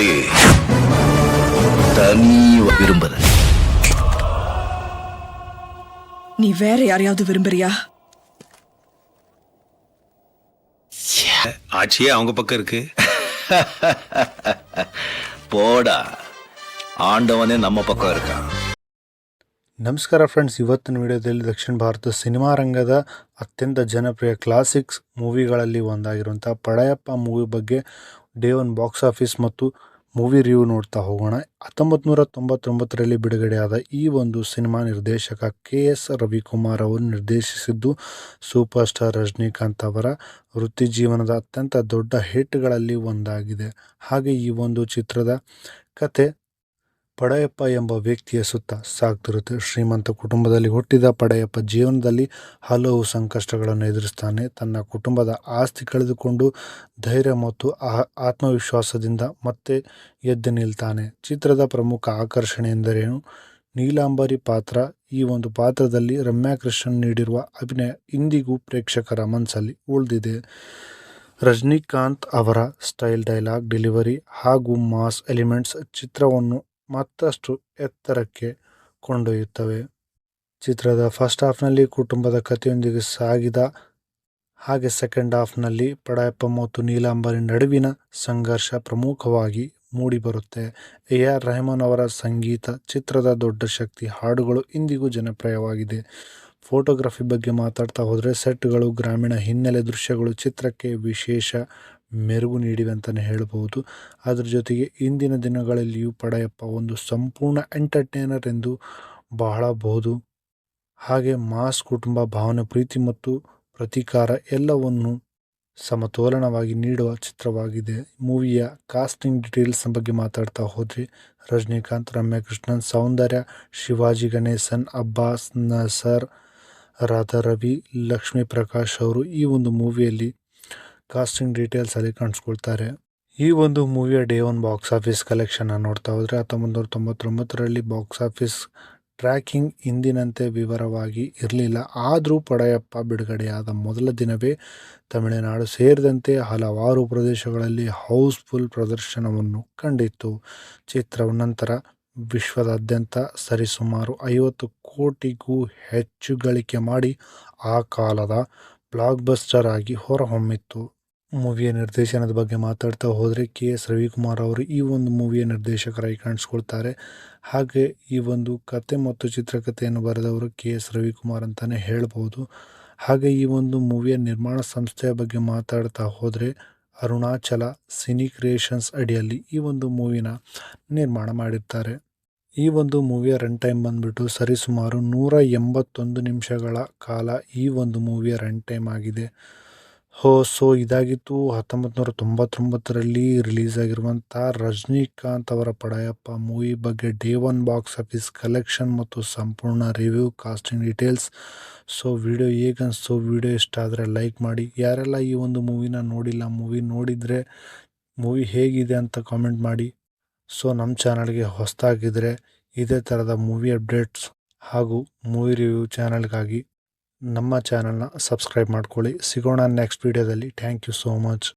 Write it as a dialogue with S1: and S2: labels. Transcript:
S1: மாதிரி தனி விரும்புற.
S2: நீ வேற யாரையாவது விரும்புறியா?
S3: ஆட்சியே அவங்க பக்கம் இருக்கு.
S1: போடா, ಆಂಡವನೇ ನಮ್ಮ ಪಕ್ಕ ಇರ್ತಾನ.
S4: ನಮಸ್ಕಾರ ಫ್ರೆಂಡ್ಸ್, ಇವತ್ತಿನ ವಿಡಿಯೋದಲ್ಲಿ ದಕ್ಷಿಣ ಭಾರತ ಸಿನಿಮಾ ರಂಗದ ಅತ್ಯಂತ ಜನಪ್ರಿಯ ಕ್ಲಾಸಿಕ್ಸ್ ಮೂವಿಗಳಲ್ಲಿ ಒಂದಾಗಿರುವಂಥ ಪಡಯಪ್ಪ ಮೂವಿ ಬಗ್ಗೆ ಡೇ ಒನ್ ಬಾಕ್ಸ್ ಆಫೀಸ್ ಮತ್ತು ಮೂವಿ ರಿವ್ಯೂ ನೋಡ್ತಾ ಹೋಗೋಣ. 1999ರಲ್ಲಿ ಬಿಡುಗಡೆಯಾದ ಈ ಒಂದು ಸಿನಿಮಾ ನಿರ್ದೇಶಕ KS ರವಿಕುಮಾರ್ ಅವರು ನಿರ್ದೇಶಿಸಿದ್ದು ಸೂಪರ್ ಸ್ಟಾರ್ ರಜನಿಕಾಂತ್ ಅವರ ವೃತ್ತಿ ಜೀವನದ ಅತ್ಯಂತ ದೊಡ್ಡ ಹಿಟ್ಗಳಲ್ಲಿ ಒಂದಾಗಿದೆ. ಹಾಗೆ ಈ ಒಂದು ಚಿತ್ರದ ಕತೆ ಪಡಯಪ್ಪ ಎಂಬ ವ್ಯಕ್ತಿಯ ಸುತ್ತ ಸಾಗ್ತಿರುತ್ತೆ. ಶ್ರೀಮಂತ ಕುಟುಂಬದಲ್ಲಿ ಹುಟ್ಟಿದ ಪಡಯಪ್ಪ ಜೀವನದಲ್ಲಿ ಹಲವು ಸಂಕಷ್ಟಗಳನ್ನು ಎದುರಿಸ್ತಾನೆ. ತನ್ನ ಕುಟುಂಬದ ಆಸ್ತಿ ಕಳೆದುಕೊಂಡು ಧೈರ್ಯ ಮತ್ತು ಆತ್ಮವಿಶ್ವಾಸದಿಂದ ಮತ್ತೆ ಎದ್ದು ನಿಲ್ತಾನೆ. ಚಿತ್ರದ ಪ್ರಮುಖ ಆಕರ್ಷಣೆ ಎಂದರೇನು? ನೀಲಾಂಬರಿ ಪಾತ್ರ. ಈ ಒಂದು ಪಾತ್ರದಲ್ಲಿ ರಮ್ಯಾ ಕೃಷ್ಣನ್ ನೀಡಿರುವ ಅಭಿನಯ ಇಂದಿಗೂ ಪ್ರೇಕ್ಷಕರ ಮನಸ್ಸಲ್ಲಿ ಉಳಿದಿದೆ. ರಜನಿಕಾಂತ್ ಅವರ ಸ್ಟೈಲ್, ಡೈಲಾಗ್ ಡೆಲಿವರಿ ಹಾಗೂ ಮಾಸ್ ಎಲಿಮೆಂಟ್ಸ್ ಚಿತ್ರವನ್ನು ಮತ್ತಷ್ಟು ಎತ್ತರಕ್ಕೆ ಕೊಂಡೊಯ್ಯುತ್ತವೆ. ಚಿತ್ರದ ಫಸ್ಟ್ ಹಾಫ್ನಲ್ಲಿ ಕುಟುಂಬದ ಕಥೆಯೊಂದಿಗೆ ಸಾಗಿದ ಹಾಗೆ ಸೆಕೆಂಡ್ ಹಾಫ್ನಲ್ಲಿ ಪಡಯಪ್ಪ ಮತ್ತು ನೀಲಾಂಬರಿ ನಡುವಿನ ಸಂಘರ್ಷ ಪ್ರಮುಖವಾಗಿ ಮೂಡಿಬರುತ್ತೆ. AR ರೆಹಮಾನ್ ಅವರ ಸಂಗೀತ ಚಿತ್ರದ ದೊಡ್ಡ ಶಕ್ತಿ. ಹಾಡುಗಳು ಇಂದಿಗೂ ಜನಪ್ರಿಯವಾಗಿದೆ. ಫೋಟೋಗ್ರಫಿ ಬಗ್ಗೆ ಮಾತಾಡ್ತಾ ಹೋದರೆ ಸೆಟ್ಗಳು, ಗ್ರಾಮೀಣ ಹಿನ್ನೆಲೆ ದೃಶ್ಯಗಳು ಚಿತ್ರಕ್ಕೆ ವಿಶೇಷ ಮೆರುಗು ನೀಡಿವೆ ಅಂತಲೇ ಹೇಳ್ಬೋದು. ಅದರ ಜೊತೆಗೆ ಇಂದಿನ ದಿನಗಳಲ್ಲಿಯೂ ಪಡಯಪ್ಪ ಒಂದು ಸಂಪೂರ್ಣ ಎಂಟರ್ಟೈನರ್ ಎಂದು ಬಹಳಬಹುದು. ಹಾಗೆ ಮಾಸ್, ಕುಟುಂಬ ಭಾವನೆ, ಪ್ರೀತಿ ಮತ್ತು ಪ್ರತೀಕಾರ ಎಲ್ಲವನ್ನು ಸಮತೋಲನವಾಗಿ ನೀಡುವ ಚಿತ್ರವಾಗಿದೆ. ಮೂವಿಯ ಕಾಸ್ಟಿಂಗ್ ಡೀಟೇಲ್ಸ್ ಬಗ್ಗೆ ಮಾತಾಡ್ತಾ ಹೋದರೆ ರಜನಿಕಾಂತ್, ರಮ್ಯಾ ಕೃಷ್ಣನ್, ಸೌಂದರ್ಯ, ಶಿವಾಜಿ ಗಣೇಶನ್, ಅಬ್ಬಾಸ್, ನಸರ್, ರಾಧಾ ರವಿ, ಲಕ್ಷ್ಮೀ ಪ್ರಕಾಶ್ ಅವರು ಈ ಒಂದು ಮೂವಿಯಲ್ಲಿ ಕಾಸ್ಟಿಂಗ್ ಡೀಟೇಲ್ಸ್ ಅಲ್ಲಿ ಕಾಣಿಸ್ಕೊಳ್ತಾರೆ. ಈ ಒಂದು ಮೂವಿಯ day one box office collection ನೋಡ್ತಾ ಹೋದರೆ 1999ರಲ್ಲಿ ಬಾಕ್ಸ್ ಆಫೀಸ್ ಟ್ರ್ಯಾಕಿಂಗ್ ಇಂದಿನಂತೆ ವಿವರವಾಗಿ ಇರಲಿಲ್ಲ. ಆದರೂ ಪಡಯಪ್ಪ ಬಿಡುಗಡೆಯಾದ ಮೊದಲ ದಿನವೇ ತಮಿಳುನಾಡು ಸೇರಿದಂತೆ ಹಲವಾರು ಪ್ರದೇಶಗಳಲ್ಲಿ ಹೌಸ್ಫುಲ್ ಪ್ರದರ್ಶನವನ್ನು ಕಂಡಿತ್ತು. ಚಿತ್ರವು ನಂತರ ವಿಶ್ವದಾದ್ಯಂತ ಸರಿಸುಮಾರು 50 ಕೋಟಿಗೂ ಹೆಚ್ಚು ಗಳಿಕೆ ಮಾಡಿ ಆ ಕಾಲದ ಬ್ಲಾಕ್ಬಸ್ಟರ್ ಆಗಿ ಹೊರಹೊಮ್ಮಿತ್ತು. ಮೂವಿಯ ನಿರ್ದೇಶನದ ಬಗ್ಗೆ ಮಾತಾಡ್ತಾ ಹೋದರೆ KS ರವಿಕುಮಾರ್ ಅವರು ಈ ಒಂದು ಮೂವಿಯ ನಿರ್ದೇಶಕರಾಗಿ ಕಾಣಿಸ್ಕೊಳ್ತಾರೆ. ಹಾಗೆ ಈ ಒಂದು ಕತೆ ಮತ್ತು ಚಿತ್ರಕಥೆಯನ್ನು ಬರೆದವರು KS ರವಿಕುಮಾರ್ ಅಂತಲೇ ಹೇಳ್ಬೋದು. ಹಾಗೆ ಈ ಒಂದು ಮೂವಿಯ ನಿರ್ಮಾಣ ಸಂಸ್ಥೆಯ ಬಗ್ಗೆ ಮಾತಾಡ್ತಾ ಹೋದರೆ ಅರುಣಾಚಲ ಸಿನಿ ಕ್ರಿಯೇಷನ್ಸ್ ಅಡಿಯಲ್ಲಿ ಈ ಒಂದು ಮೂವಿನ ನಿರ್ಮಾಣ ಮಾಡಿರ್ತಾರೆ. ಈ ಒಂದು ಮೂವಿಯ ರನ್ ಟೈಮ್ ಬಂದ್ಬಿಟ್ಟು ಸರಿಸುಮಾರು 181 ನಿಮಿಷಗಳ ಕಾಲ ಈ ಒಂದು ಮೂವಿಯ ರನ್ ಟೈಮ್ ಆಗಿದೆ. ಸೊ ಇದಾಗಿತ್ತು 1999ರಲ್ಲಿ ರಿಲೀಸ್ ಆಗಿರುವಂಥ ರಜನಿಕಾಂತ್ ಅವರ ಪಡಯಪ್ಪ ಮೂವಿ ಬಗ್ಗೆ day one box office collection ಮತ್ತು ಸಂಪೂರ್ಣ review, casting details. So video ಹೇಗನ್ನಿಸ್ತು? ವಿಡಿಯೋ ಇಷ್ಟ ಆದರೆ ಲೈಕ್ ಮಾಡಿ. ಯಾರೆಲ್ಲ ಈ ಒಂದು ಮೂವಿನ ನೋಡಿಲ್ಲ, ಮೂವಿ ನೋಡಿದರೆ ಮೂವಿ ಹೇಗಿದೆ ಅಂತ ಕಾಮೆಂಟ್ ಮಾಡಿ. ಸೊ ನಮ್ಮ ಚಾನಲ್ಗೆ ಹೊಸದಾಗಿದ್ದರೆ ಇದೇ ಥರದ ಮೂವಿ ಅಪ್ಡೇಟ್ಸ್ ಹಾಗೂ ಮೂವಿ ರಿವ್ಯೂ ಚಾನಲ್ಗಾಗಿ ನಮ್ಮ ಚಾನಲ್ನ ಸಬ್ಸ್ಕ್ರೈಬ್ ಮಾಡ್ಕೊಳ್ಳಿ. ಸಿಗೋಣ ನೆಕ್ಸ್ಟ್ ವಿಡಿಯೋದಲ್ಲಿ. Thank you so much.